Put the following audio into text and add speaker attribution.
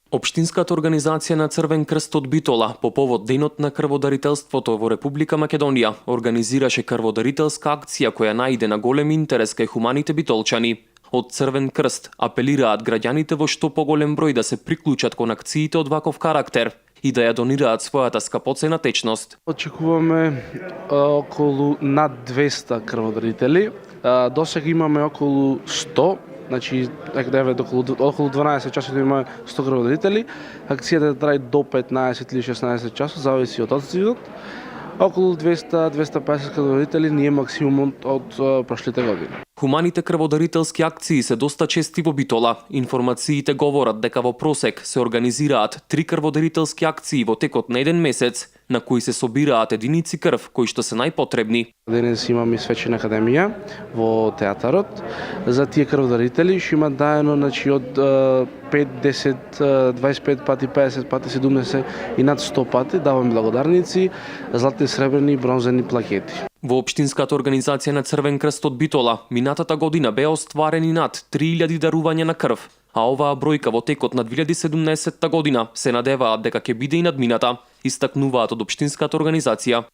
Speaker 1: Општинската организација на Црвен крст од Битола по повод Денот на крводарителството во Република Македонија организираше крводарителска акција која најде на голем интерес кај хуманите битолчани. Од Црвен крст апелираат граѓаните во што поголем број да се приклучат кон акциите од ваков карактер и да ја донираат својата скапоцена течност.
Speaker 2: Очекуваме околу над 200 крводарители. Досега имаме околу 100. Значи, околу 12 часот има 100 крводарители. Акцијата трае до 15 или 16 часот, зависи од одстрелот. Околу 200-250 крводарители ние максимумот од прошлите години.
Speaker 1: Хуманите крводарителски акции се доста чести во Битола. Информациите говорат дека во просек се организираат 3 крводарителски акции во текот на еден месец, на кои се собираат единици крв кои што се најпотребни.
Speaker 2: Денес имаме свечена академија во театарот. За тие крводарители што има даено од 5, 10, 25 пати, 50 пати, 70 и над 100 пати даваме благодарници, златни, сребрени и бронзени плакети.
Speaker 1: Во Општинската организација на Црвен крст од Битола минатата година беа остварени над 3000 дарувања на крв, а оваа бројка во текот на 2017 година се надеваат дека ќе биде и надмината, истакнуваат од Општинската организација.